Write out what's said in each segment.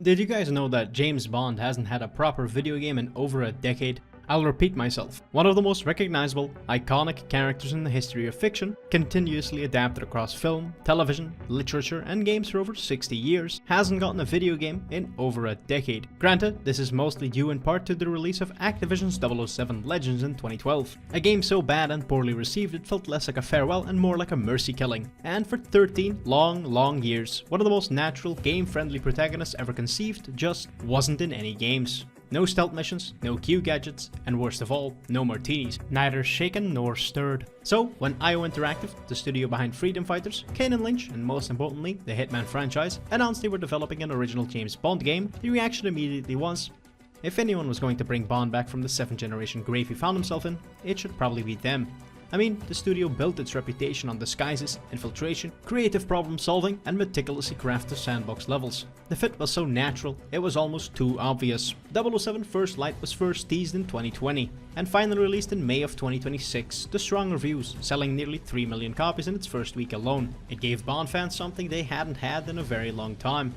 Did you guys know that James Bond hasn't had a proper video game in over a decade? I'll repeat myself. One of the most recognizable, iconic characters in the history of fiction, continuously adapted across film, television, literature, and games for over 60 years, hasn't gotten a video game in over a decade. Granted, this is mostly due in part to the release of Activision's 007 Legends in 2012. A game so bad and poorly received it felt less like a farewell and more like a mercy killing. And for 13 long years, one of the most natural, game-friendly protagonists ever conceived just wasn't in any games. No stealth missions, no Q gadgets, and worst of all, no martinis, neither shaken nor stirred. So, when IO Interactive, the studio behind Freedom Fighters, Kane and Lynch, and most importantly, the Hitman franchise, announced they were developing an original James Bond game, the reaction immediately was, if anyone was going to bring Bond back from the 7th generation grave he found himself in, it should probably be them. I mean, the studio built its reputation on disguises, infiltration, creative problem solving, and meticulously crafted sandbox levels. The fit was so natural, it was almost too obvious. 007 First Light was first teased in 2020, and finally released in May of 2026 to strong reviews, selling nearly 3 million copies in its first week alone. It gave Bond fans something they hadn't had in a very long time.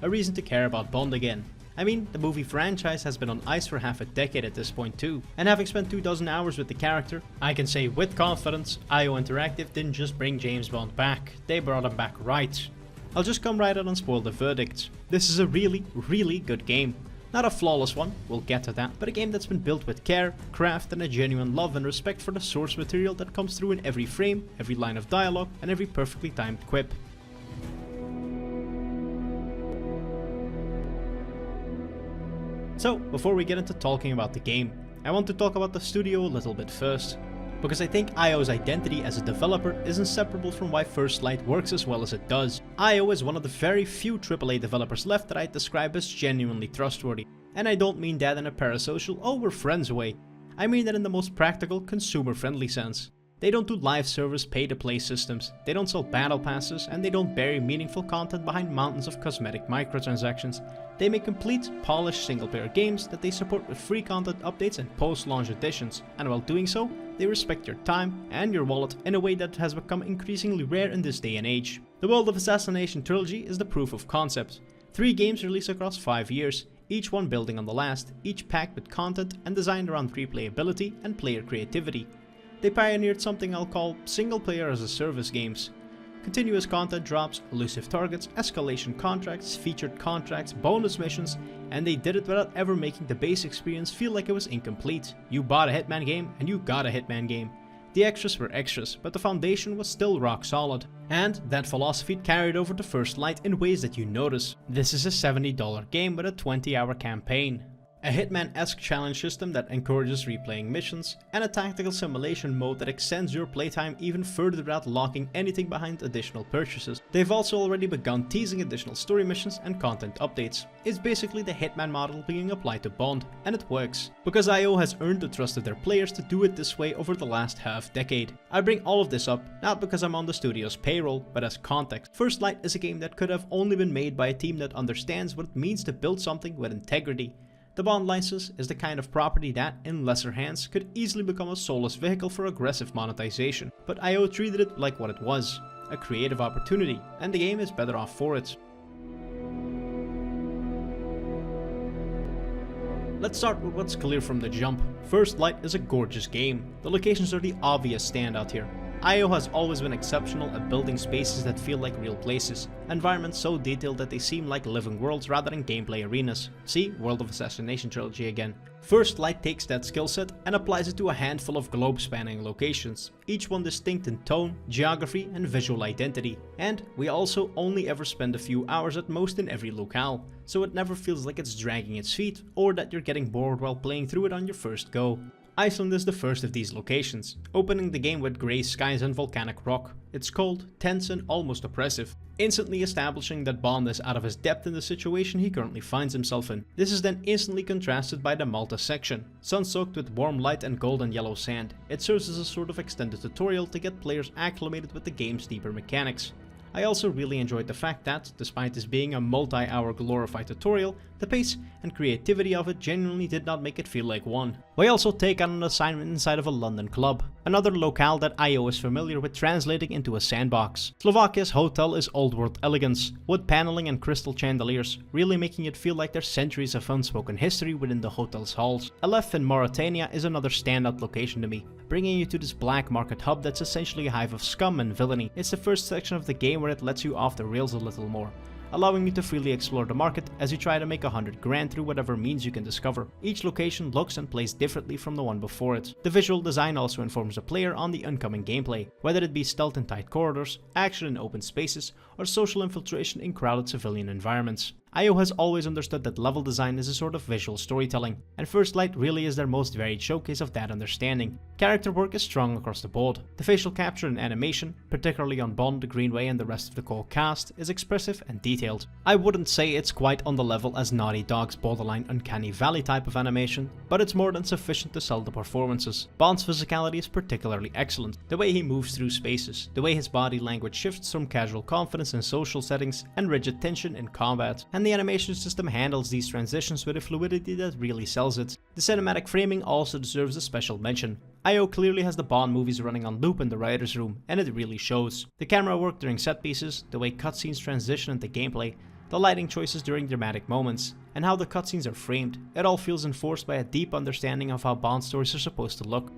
A reason to care about Bond again. I mean, the movie franchise has been on ice for half a decade at this point too, and having spent 24 hours with the character, I can say with confidence, IO Interactive didn't just bring James Bond back, they brought him back right. I'll just come right out and spoil the verdict. This is a really good game. Not a flawless one, we'll get to that, but a game that's been built with care, craft, and a genuine love and respect for the source material that comes through in every frame, every line of dialogue, and every perfectly timed quip. So, before we get into talking about the game, I want to talk about the studio a little bit first, because I think IO's identity as a developer is inseparable from why First Light works as well as it does. IO is one of the very few AAA developers left that I'd describe as genuinely trustworthy, and I don't mean that in a parasocial, oh we're friends way, I mean that in the most practical, consumer-friendly sense. They don't do live service pay-to-play systems, they don't sell battle passes, and they don't bury meaningful content behind mountains of cosmetic microtransactions. They make complete, polished single-player games that they support with free content updates and post-launch editions, and while doing so, they respect your time and your wallet in a way that has become increasingly rare in this day and age. The World of Assassination trilogy is the proof of concept. 3 games released across 5 years, each one building on the last, each packed with content and designed around replayability and player creativity. They pioneered something I'll call single-player as a service games. Continuous content drops, elusive targets, escalation contracts, featured contracts, bonus missions, and they did it without ever making the base experience feel like it was incomplete. You bought a Hitman game and you got a Hitman game. The extras were extras, but the foundation was still rock solid. And that philosophy carried over to First Light in ways that you notice. This is a $70 game with a 20-hour campaign. A Hitman-esque challenge system that encourages replaying missions, and a tactical simulation mode that extends your playtime even further without locking anything behind additional purchases. They've also already begun teasing additional story missions and content updates. It's basically the Hitman model being applied to Bond, and it works, because IO has earned the trust of their players to do it this way over the last half-decade. I bring all of this up, not because I'm on the studio's payroll, but as context. First Light is a game that could have only been made by a team that understands what it means to build something with integrity. The Bond license is the kind of property that, in lesser hands, could easily become a soulless vehicle for aggressive monetization, but IO treated it like what it was, a creative opportunity, and the game is better off for it. Let's start with what's clear from the jump. First Light is a gorgeous game. The locations are the obvious standout here. IO has always been exceptional at building spaces that feel like real places, environments so detailed that they seem like living worlds rather than gameplay arenas. See World of Assassination trilogy again. First Light takes that skill set and applies it to a handful of globe-spanning locations, each one distinct in tone, geography, and visual identity. And we also only ever spend a few hours at most in every locale, so it never feels like it's dragging its feet or that you're getting bored while playing through it on your first go. Iceland is the first of these locations, opening the game with grey skies and volcanic rock. It's cold, tense, and almost oppressive, instantly establishing that Bond is out of his depth in the situation he currently finds himself in. This is then instantly contrasted by the Malta section, sun-soaked with warm light and golden yellow sand. It serves as a sort of extended tutorial to get players acclimated with the game's deeper mechanics. I also really enjoyed the fact that, despite this being a multi-hour glorified tutorial, the pace and creativity of it genuinely did not make it feel like one. We also take on an assignment inside of a London club, another locale that IO is familiar with translating into a sandbox. Slovakia's hotel is old world elegance, wood paneling and crystal chandeliers, really making it feel like there's centuries of unspoken history within the hotel's halls. Aleph in Mauritania is another standout location to me, bringing you to this black market hub that's essentially a hive of scum and villainy. It's the first section of the game where it lets you off the rails a little more, allowing you to freely explore the market as you try to make 100 grand through whatever means you can discover. Each location looks and plays differently from the one before it. The visual design also informs the player on the oncoming gameplay, whether it be stealth in tight corridors, action in open spaces, or social infiltration in crowded civilian environments. IO has always understood that level design is a sort of visual storytelling, and First Light really is their most varied showcase of that understanding. Character work is strong across the board. The facial capture and animation, particularly on Bond, Greenway and the rest of the core cast, is expressive and detailed. I wouldn't say it's quite on the level as Naughty Dog's borderline Uncanny Valley type of animation, but it's more than sufficient to sell the performances. Bond's physicality is particularly excellent. The way he moves through spaces, the way his body language shifts from casual confidence in social settings and rigid tension in combat, and the animation system handles these transitions with a fluidity that really sells it. The cinematic framing also deserves a special mention. IO clearly has the Bond movies running on loop in the writer's room, and it really shows. The camera work during set pieces, the way cutscenes transition into gameplay, the lighting choices during dramatic moments, and how the cutscenes are framed, it all feels enforced by a deep understanding of how Bond stories are supposed to look.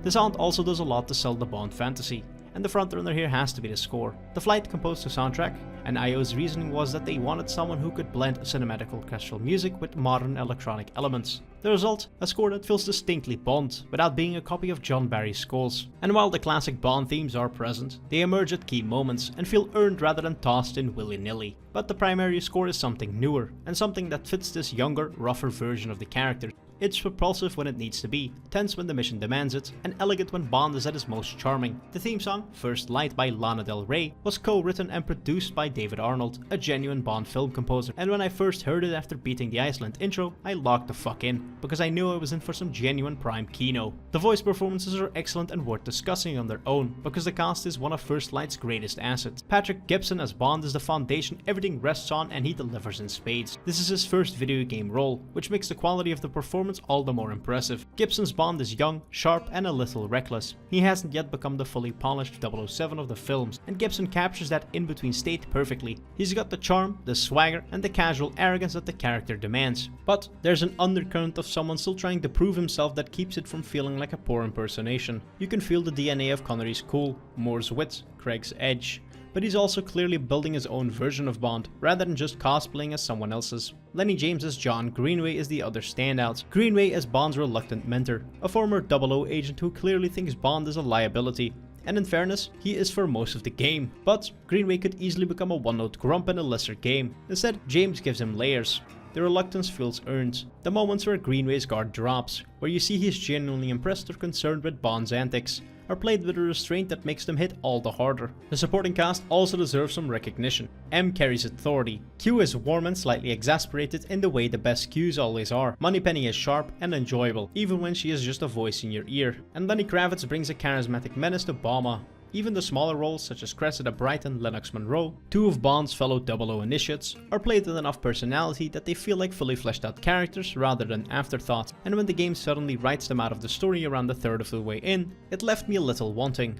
The sound also does a lot to sell the Bond fantasy, and the frontrunner here has to be the score. The Flight composed the soundtrack, and IO's reasoning was that they wanted someone who could blend cinematic orchestral music with modern electronic elements. The result, a score that feels distinctly Bond, without being a copy of John Barry's scores. And while the classic Bond themes are present, they emerge at key moments and feel earned rather than tossed in willy-nilly. But the primary score is something newer, and something that fits this younger, rougher version of the character. It's propulsive when it needs to be, tense when the mission demands it, and elegant when Bond is at his most charming. The theme song, First Light by Lana Del Rey, was co-written and produced by David Arnold, a genuine Bond film composer, and when I first heard it after beating the Iceland intro, I locked the fuck in, because I knew I was in for some genuine prime kino. The voice performances are excellent and worth discussing on their own, because the cast is one of First Light's greatest assets. Patrick Gibson as Bond is the foundation everything rests on, and he delivers in spades. This is his first video game role, which makes the quality of the performance all the more impressive. Gibson's Bond is young, sharp and a little reckless. He hasn't yet become the fully polished 007 of the films, and Gibson captures that in-between state perfectly. He's got the charm, the swagger and the casual arrogance that the character demands. But there's an undercurrent of someone still trying to prove himself that keeps it from feeling like a poor impersonation. You can feel the DNA of Connery's cool, Moore's wit, Craig's edge, but he's also clearly building his own version of Bond, rather than just cosplaying as someone else's. Lenny James as John Greenway is the other standout. Greenway as Bond's reluctant mentor, a former 00 agent who clearly thinks Bond is a liability. And in fairness, he is for most of the game. But Greenway could easily become a one-note grump in a lesser game. Instead, James gives him layers. The reluctance feels earned. The moments where Greenway's guard drops, where you see he's genuinely impressed or concerned with Bond's antics, are played with a restraint that makes them hit all the harder. The supporting cast also deserves some recognition. M carries authority. Q is warm and slightly exasperated in the way the best Qs always are. Moneypenny is sharp and enjoyable, even when she is just a voice in your ear. And Lenny Kravitz brings a charismatic menace to Bomba. Even the smaller roles such as Cressida Bright and Lennox Monroe, two of Bond's fellow 00 initiates, are played with enough personality that they feel like fully fleshed out characters rather than afterthoughts, and when the game suddenly writes them out of the story around a third of the way in, it left me a little wanting.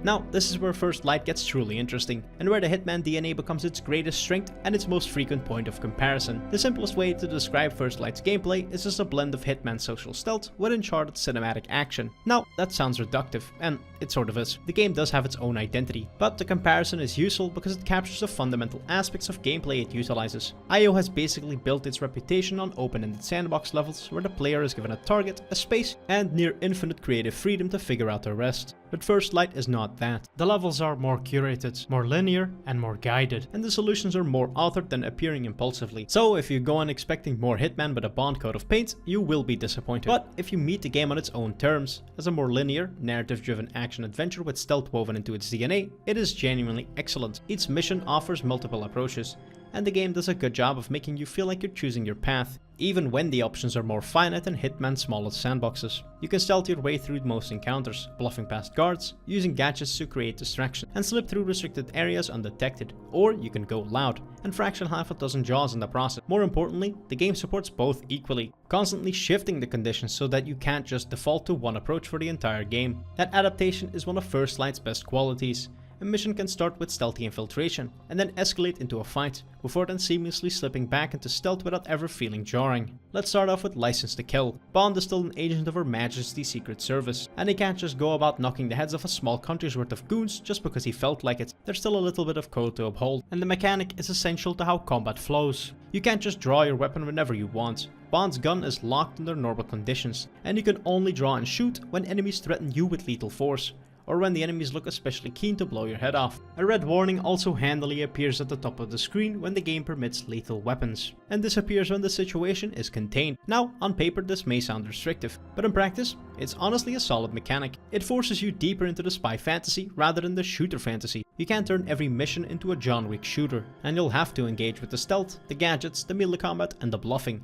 Now, this is where First Light gets truly interesting, and where the Hitman DNA becomes its greatest strength and its most frequent point of comparison. The simplest way to describe First Light's gameplay is as a blend of Hitman social stealth with Uncharted cinematic action. Now, that sounds reductive, and it sort of is. The game does have its own identity, but the comparison is useful because it captures the fundamental aspects of gameplay it utilizes. IO has basically built its reputation on open-ended sandbox levels where the player is given a target, a space, and near infinite creative freedom to figure out the rest. But First Light is not that. The levels are more curated, more linear, and more guided, and the solutions are more authored than appearing impulsively. So if you go on expecting more Hitman with a Bond coat of paint, you will be disappointed. But if you meet the game on its own terms, as a more linear, narrative-driven action-adventure with stealth woven into its DNA, it is genuinely excellent. Each mission offers multiple approaches, and the game does a good job of making you feel like you're choosing your path, even when the options are more finite than Hitman's smallest sandboxes. You can stealth your way through most encounters, bluffing past guards, using gadgets to create distraction, and slip through restricted areas undetected, or you can go loud, and fraction half a dozen jaws in the process. More importantly, the game supports both equally, constantly shifting the conditions so that you can't just default to one approach for the entire game. That adaptation is one of First Light's best qualities. A mission can start with stealthy infiltration, and then escalate into a fight, before then seamlessly slipping back into stealth without ever feeling jarring. Let's start off with License to Kill. Bond is still an agent of Her Majesty's Secret Service, and he can't just go about knocking the heads off a small country's worth of goons just because he felt like it. There's still a little bit of code to uphold, and the mechanic is essential to how combat flows. You can't just draw your weapon whenever you want. Bond's gun is locked under normal conditions, and you can only draw and shoot when enemies threaten you with lethal force, or when the enemies look especially keen to blow your head off. A red warning also handily appears at the top of the screen when the game permits lethal weapons, and disappears when the situation is contained. Now, on paper this may sound restrictive, but in practice, it's honestly a solid mechanic. It forces you deeper into the spy fantasy rather than the shooter fantasy. You can't turn every mission into a John Wick shooter, and you'll have to engage with the stealth, the gadgets, the melee combat, and the bluffing.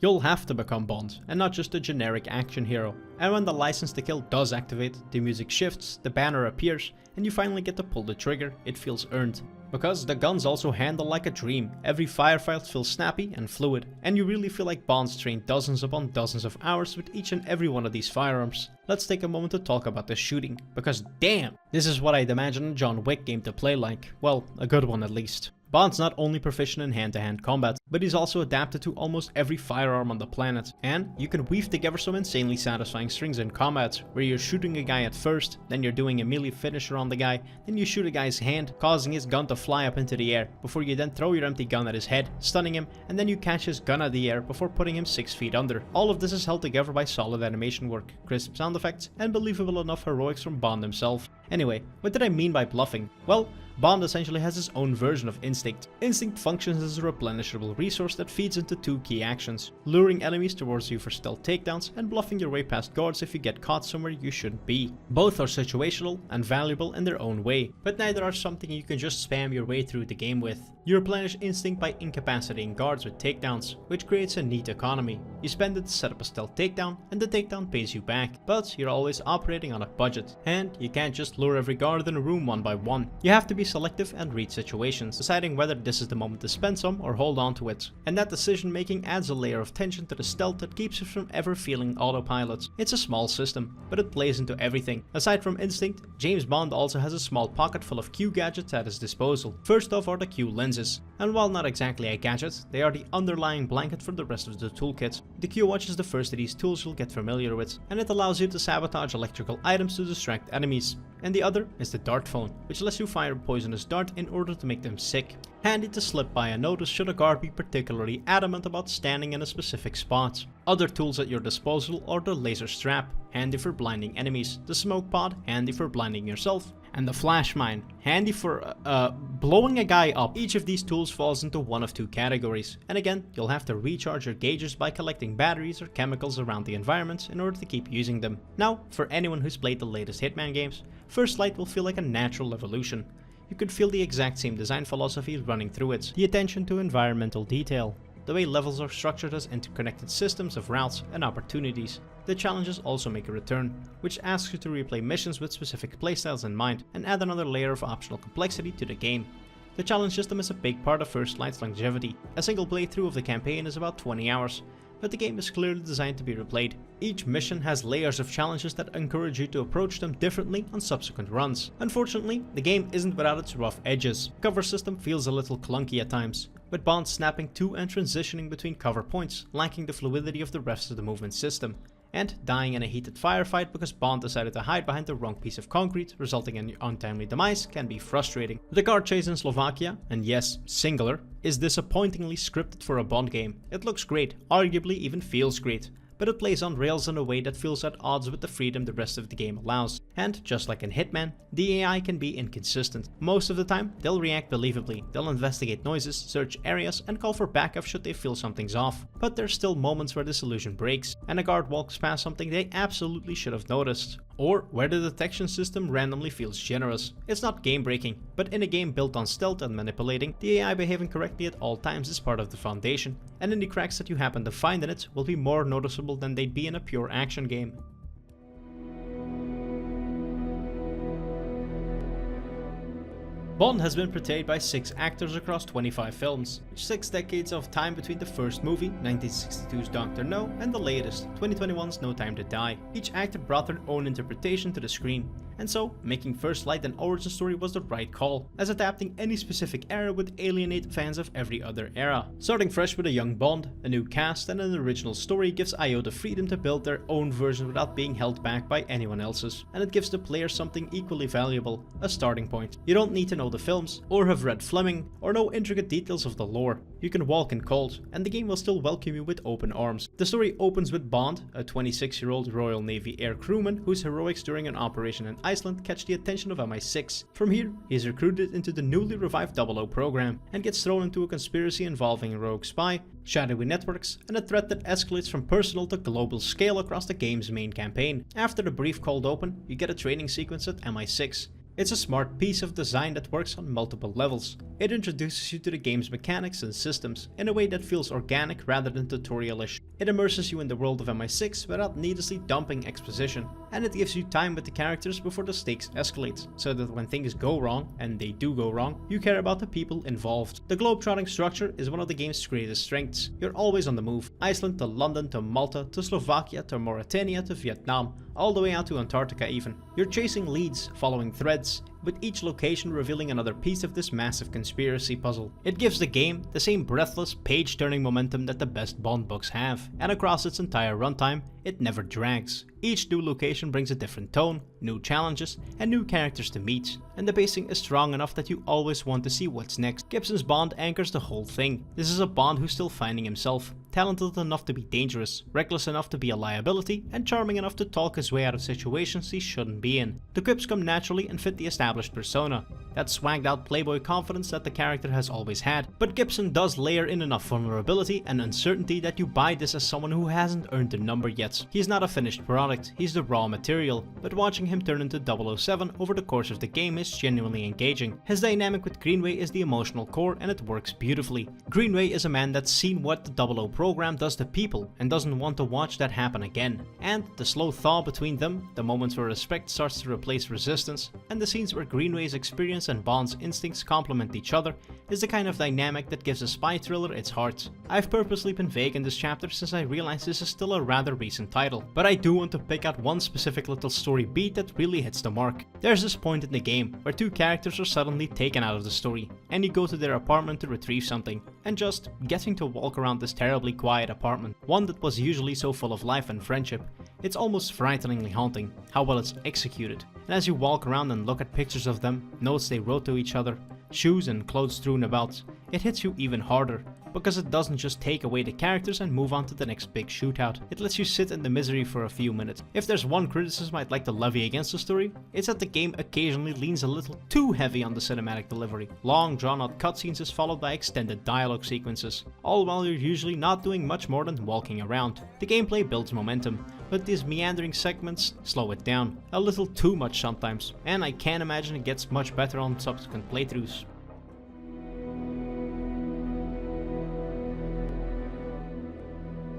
You'll have to become Bond, and not just a generic action hero. And when the License to Kill does activate, the music shifts, the banner appears, and you finally get to pull the trigger, it feels earned. Because the guns also handle like a dream, every firefight feels snappy and fluid, and you really feel like Bond's trained dozens upon dozens of hours with each and every one of these firearms. Let's take a moment to talk about the shooting, because damn, this is what I'd imagine a John Wick game to play like. Well, a good one at least. Bond's not only proficient in hand-to-hand combat, but he's also adapted to almost every firearm on the planet, and you can weave together some insanely satisfying strings in combat, where you're shooting a guy at first, then you're doing a melee finisher on the guy, then you shoot a guy's hand, causing his gun to fly up into the air, before you then throw your empty gun at his head, stunning him, and then you catch his gun at the air before putting him 6 feet under. All of this is held together by solid animation work, crisp sound effects, and believable enough heroics from Bond himself. Anyway, what did I mean by bluffing? Well, Bond essentially has his own version of Instinct. Instinct functions as a replenishable resource that feeds into two key actions: luring enemies towards you for stealth takedowns, and bluffing your way past guards if you get caught somewhere you shouldn't be. Both are situational and valuable in their own way, but neither are something you can just spam your way through the game with. You replenish Instinct by incapacitating guards with takedowns, which creates a neat economy. You spend it to set up a stealth takedown, and the takedown pays you back, but you're always operating on a budget, and you can't just lure every guard in a room one by one. You have to be selective and read situations, deciding whether this is the moment to spend some or hold on to it. And that decision making adds a layer of tension to the stealth that keeps you from ever feeling autopilot. It's a small system, but it plays into everything. Aside from Instinct, James Bond also has a small pocket full of Q gadgets at his disposal. First off are the Q lenses, and while not exactly a gadget, they are the underlying blanket for the rest of the toolkit. The Q watch is the first of these tools you'll get familiar with, and it allows you to sabotage electrical items to distract enemies. And the other is the dart phone, which lets you fire a poisonous dart in order to make them sick. Handy to slip by unnoticed should a guard be particularly adamant about standing in a specific spot. Other tools at your disposal are the laser strap, handy for blinding enemies, the smoke pod, handy for blinding yourself, and the flash mine, handy for blowing a guy up. Each of these tools falls into one of two categories, and again, you'll have to recharge your gauges by collecting batteries or chemicals around the environment in order to keep using them. Now, for anyone who's played the latest Hitman games, First Light will feel like a natural evolution. You could feel the exact same design philosophy running through it, the attention to environmental detail, the way levels are structured as interconnected systems of routes and opportunities. The challenges also make a return, which asks you to replay missions with specific playstyles in mind and add another layer of optional complexity to the game. The challenge system is a big part of First Light's longevity. A single playthrough of the campaign is about 20 hours, but the game is clearly designed to be replayed. Each mission has layers of challenges that encourage you to approach them differently on subsequent runs. Unfortunately, the game isn't without its rough edges. Cover system feels a little clunky at times, with Bond snapping to and transitioning between cover points, lacking the fluidity of the rest of the movement system, and dying in a heated firefight because Bond decided to hide behind the wrong piece of concrete, resulting in your untimely demise, can be frustrating. The car chase in Slovakia, and yes, singular, is disappointingly scripted for a Bond game. It looks great, arguably even feels great, but it plays on rails in a way that feels at odds with the freedom the rest of the game allows. And just like in Hitman, the AI can be inconsistent. Most of the time, they'll react believably, they'll investigate noises, search areas, and call for backup should they feel something's off. But there's still moments where this illusion breaks, and a guard walks past something they absolutely should have noticed. or where the detection system randomly feels generous. It's not game breaking, but in a game built on stealth and manipulating, the AI behaving correctly at all times is part of the foundation, and any cracks that you happen to find in it will be more noticeable than they'd be in a pure action game. Bond has been portrayed by 6 actors across 25 films, 6 decades of time between the first movie, 1962's Dr. No, and the latest, 2021's No Time to Die. Each actor brought their own interpretation to the screen, and so making First Light an origin story was the right call, as adapting any specific era would alienate fans of every other era. Starting fresh with a young Bond, a new cast, and an original story gives IO the freedom to build their own version without being held back by anyone else's, and it gives the player something equally valuable, a starting point. You don't need to know the films, or have read Fleming, or know intricate details of the lore. You can walk in cold, and the game will still welcome you with open arms. The story opens with Bond, a 26-year-old Royal Navy air crewman whose heroics during an operation in Iceland catch the attention of MI6. From here, he is recruited into the newly revived 00 program, and gets thrown into a conspiracy involving a rogue spy, shadowy networks, and a threat that escalates from personal to global scale across the game's main campaign. After the brief cold open, you get a training sequence at MI6. It's a smart piece of design that works on multiple levels. It introduces you to the game's mechanics and systems in a way that feels organic rather than tutorialish. It immerses you in the world of MI6 without needlessly dumping exposition, and it gives you time with the characters before the stakes escalate, so that when things go wrong, and they do go wrong, you care about the people involved. The globe-trotting structure is one of the game's greatest strengths. You're always on the move. Iceland to London to Malta to Slovakia to Mauritania to Vietnam, all the way out to Antarctica even. You're chasing leads, following threads, with each location revealing another piece of this massive conspiracy puzzle. It gives the game the same breathless, page-turning momentum that the best Bond books have, and across its entire runtime, it never drags. Each new location brings a different tone, new challenges, and new characters to meet, and the pacing is strong enough that you always want to see what's next. Gibson's Bond anchors the whole thing. This is a Bond who's still finding himself, talented enough to be dangerous, reckless enough to be a liability, and charming enough to talk his way out of situations he shouldn't be in. The quips come naturally and fit the established persona, that swagged out playboy confidence that the character has always had, but Gibson does layer in enough vulnerability and uncertainty that you buy this as someone who hasn't earned the number yet. He's not a finished product, he's the raw material, but watching him turn into 007 over the course of the game is genuinely engaging. His dynamic with Greenway is the emotional core and it works beautifully. Greenway is a man that's seen what the 00 program does to people and doesn't want to watch that happen again. And the slow thaw between them, the moments where respect starts to replace resistance, and the scenes where Greenway's experience and Bond's instincts complement each other is the kind of dynamic that gives a spy thriller its heart. I've purposely been vague in this chapter since I realize this is still a rather recent title, but I do want to pick out one specific little story beat that really hits the mark. There's this point in the game where 2 characters are suddenly taken out of the story, and you go to their apartment to retrieve something, and just getting to walk around this terribly quiet apartment, one that was usually so full of life and friendship, it's almost frighteningly haunting how well it's executed. And as you walk around and look at pictures of them, notes they wrote to each other, shoes and clothes strewn about, it hits you even harder, because it doesn't just take away the characters and move on to the next big shootout. It lets you sit in the misery for a few minutes. If there's one criticism I'd like to levy against the story, it's that the game occasionally leans a little too heavy on the cinematic delivery. Long drawn out cutscenes is followed by extended dialogue sequences, all while you're usually not doing much more than walking around. The gameplay builds momentum, but these meandering segments slow it down, a little too much sometimes, and I can't imagine it gets much better on subsequent playthroughs.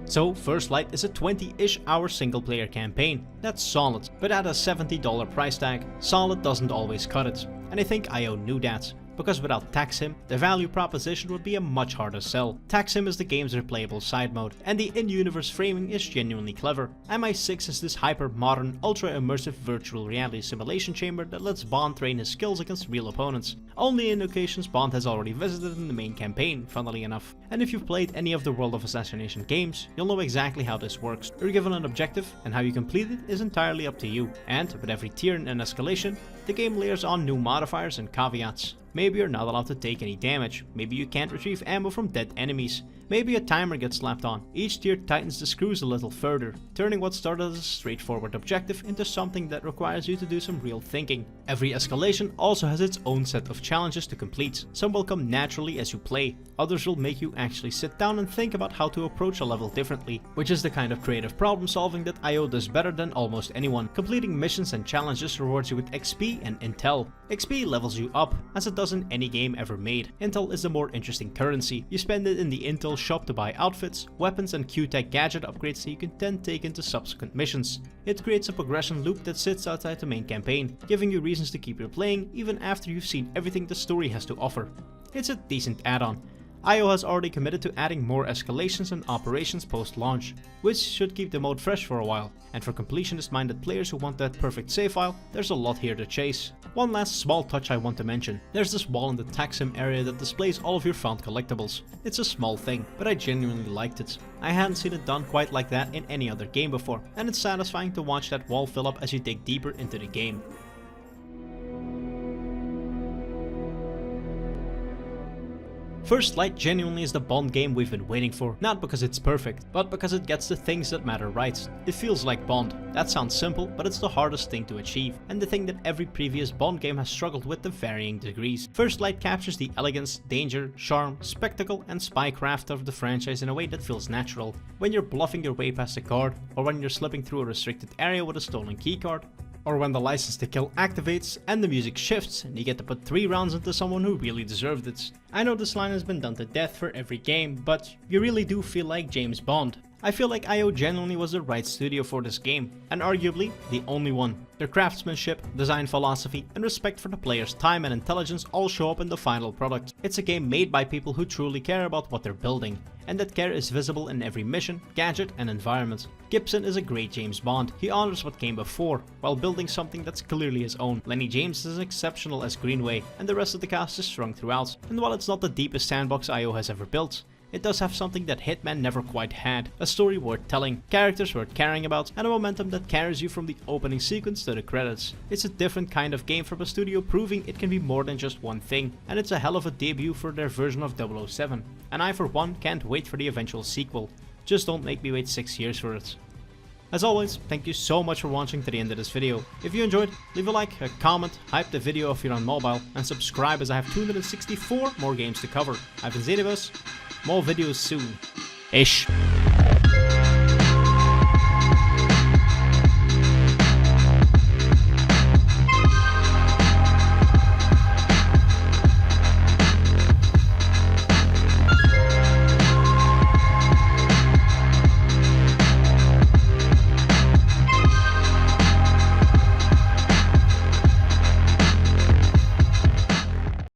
So First Light is a 20-ish hour single player campaign. That's solid, but at a $70 price tag, solid doesn't always cut it, and I think IO knew that. Because without Taxim, the value proposition would be a much harder sell. Taxim is the game's replayable side mode, and the in-universe framing is genuinely clever. MI6 is this hyper-modern, ultra-immersive virtual reality simulation chamber that lets Bond train his skills against real opponents. Only in locations Bond has already visited in the main campaign, funnily enough. And if you've played any of the World of Assassination games, you'll know exactly how this works. You're given an objective, and how you complete it is entirely up to you. And with every tier and escalation, the game layers on new modifiers and caveats. Maybe you're not allowed to take any damage, maybe you can't retrieve ammo from dead enemies, Maybe a timer gets slapped on. Each tier tightens the screws a little further, turning what started as a straightforward objective into something that requires you to do some real thinking. Every escalation also has its own set of challenges to complete. Some will come naturally as you play, others will make you actually sit down and think about how to approach a level differently, which is the kind of creative problem solving that IO does better than almost anyone. Completing missions and challenges rewards you with XP and Intel. XP levels you up, as it does in any game ever made. Intel is the more interesting currency. You spend it in the Intel shop to buy outfits, weapons and Q-Tech gadget upgrades that you can then take into subsequent missions. It creates a progression loop that sits outside the main campaign, giving you reasons to keep replaying even after you've seen everything the story has to offer. It's a decent add-on. IO has already committed to adding more escalations and operations post-launch, which should keep the mode fresh for a while, and for completionist-minded players who want that perfect save file, there's a lot here to chase. One last small touch I want to mention. There's this wall in the tax sim area that displays all of your found collectibles. It's a small thing, but I genuinely liked it. I hadn't seen it done quite like that in any other game before, and it's satisfying to watch that wall fill up as you dig deeper into the game. First Light genuinely is the Bond game we've been waiting for, not because it's perfect, but because it gets the things that matter right. It feels like Bond. That sounds simple, but it's the hardest thing to achieve, and the thing that every previous Bond game has struggled with to varying degrees. First Light captures the elegance, danger, charm, spectacle and spycraft of the franchise in a way that feels natural. When you're bluffing your way past a guard, or when you're slipping through a restricted area with a stolen keycard, or when the license to kill activates and the music shifts and you get to put 3 rounds into someone who really deserved it. I know this line has been done to death for every game, but you really do feel like James Bond. I feel like IO genuinely was the right studio for this game, and arguably the only one. Their craftsmanship, design philosophy, and respect for the player's time and intelligence all show up in the final product. It's a game made by people who truly care about what they're building, and that care is visible in every mission, gadget, and environment. Gibson is a great James Bond. He honors what came before, while building something that's clearly his own. Lenny James is exceptional as Greenway, and the rest of the cast is strung throughout. And while it's not the deepest sandbox IO has ever built, it does have something that Hitman never quite had, a story worth telling, characters worth caring about, and a momentum that carries you from the opening sequence to the credits. It's a different kind of game from a studio proving it can be more than just one thing, and it's a hell of a debut for their version of 007. And I for one can't wait for the eventual sequel, just don't make me wait 6 years for it. As always, thank you so much for watching to the end of this video. If you enjoyed, leave a like, a comment, hype the video if you're on mobile, and subscribe as I have 264 more games to cover. I've been Xenibus, more videos soon. Ish.